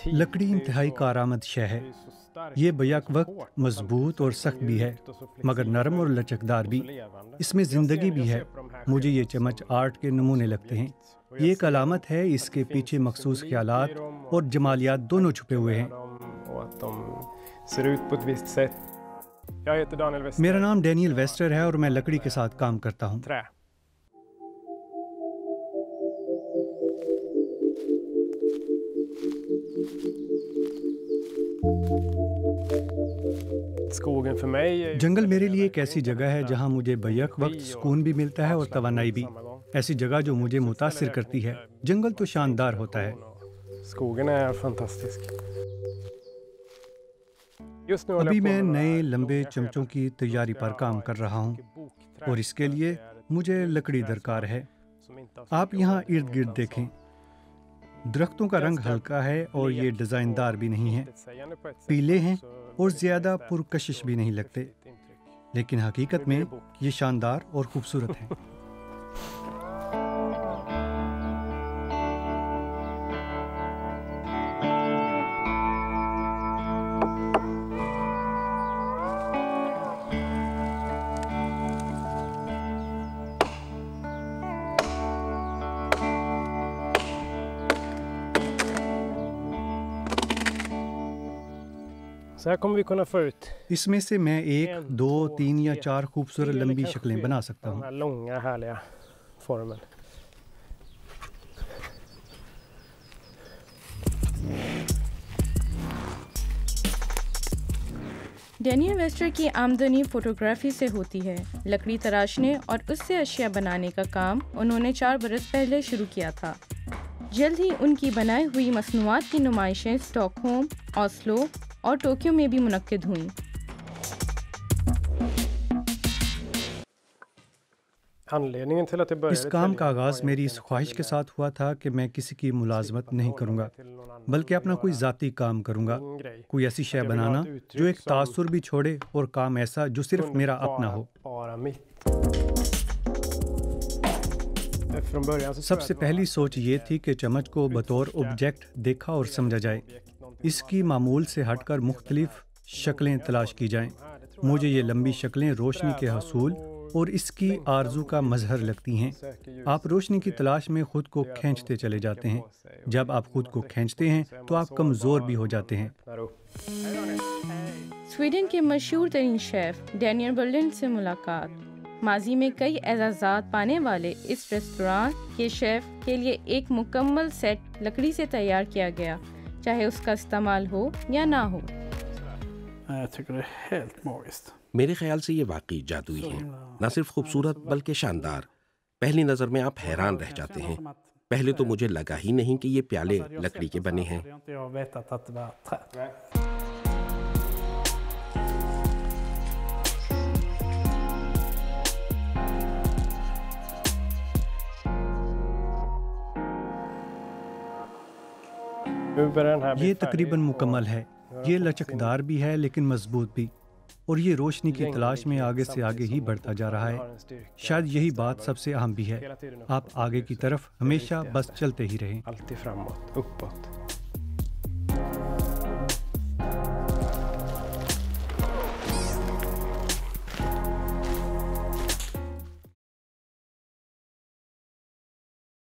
लकड़ी इंतहाई कारआमद शय है। ये बैक वक्त मजबूत और सख्त भी है, मगर नरम और लचकदार भी। इसमें ज़िंदगी भी है। मुझे ये चम्मच आर्ट के नमूने लगते हैं। ये एक अलामत है, इसके पीछे मखसूस ख्यालात और जमालियात दोनों छुपे हुए हैं। मेरा नाम डैनियल वेस्टर है और मैं लकड़ी के साथ काम करता हूँ। जंगल मेरे लिए एक ऐसी जगह है जहाँ मुझे बैक वक्त सुकून भी मिलता है और तवानाई भी। ऐसी जगह जो मुझे मुतासिर करती है। जंगल तो शानदार होता है। अभी मैं नए लंबे चमचों की तैयारी पर काम कर रहा हूँ और इसके लिए मुझे लकड़ी दरकार है। आप यहाँ इर्द गिर्द देखें। दरख्तों का रंग हल्का है और ये डिज़ाइनदार भी नहीं है। पीले हैं और ज़्यादा पुरकशिश भी नहीं लगते, लेकिन हकीकत में ये शानदार और खूबसूरत हैं। इसमें से मैं 1, 2, 3 या 4 खूबसूरत लंबी शक्लें बना सकता हूँ। डैनियल वेस्टर की आमदनी फोटोग्राफी से होती है। लकड़ी तराशने और उससे अशिया बनाने का काम उन्होंने 4 बरस पहले शुरू किया था। जल्द ही उनकी बनाई हुई मसनूआत की नुमाइशें स्टॉकहोम, ऑस्लो और टोक्यो में भी मुनक्किद हुईं। इस काम का आगाज़ मेरी इस ख्वाहिश के साथ हुआ था कि मैं किसी की मुलाजमत नहीं करूँगा, बल्कि अपना कोई ज़ाती काम करूँगा। कोई ऐसी शय बनाना जो एक तासुर भी छोड़े और काम ऐसा जो सिर्फ मेरा अपना हो। सबसे पहली सोच ये थी कि चम्मच को बतौर ऑब्जेक्ट देखा और समझा जाए। इसकी मामूल से हटकर मुख्तलिफ शक्लें तलाश की जाएं। मुझे ये लंबी शक्लें रोशनी के हसूल और इसकी आरजू का मजहर लगती हैं। आप रोशनी की तलाश में खुद को खींचते चले जाते हैं। जब आप खुद को खींचते हैं तो आप कमज़ोर भी हो जाते हैं। स्वीडन के मशहूर तरीन शेफ डैनियल बर्लिन से मुलाकात। माजी में कई एजाज़ात पाने वाले इस रेस्तोरां के शेफ के लिए एक मुकम्मल सेट लकड़ी से तैयार किया गया, चाहे उसका इस्तेमाल हो या ना हो। मेरे ख्याल से ये वाकई जादुई है। न सिर्फ खूबसूरत बल्कि शानदार। पहली नज़र में आप हैरान रह जाते हैं। पहले तो मुझे लगा ही नहीं कि ये प्याले लकड़ी के बने हैं। ये तकरीबन मुकम्मल है। ये लचकदार भी है लेकिन मजबूत भी, और ये रोशनी की तलाश में आगे से आगे ही बढ़ता जा रहा है। शायद यही बात सबसे अहम भी है। आप आगे की तरफ हमेशा बस चलते ही रहें।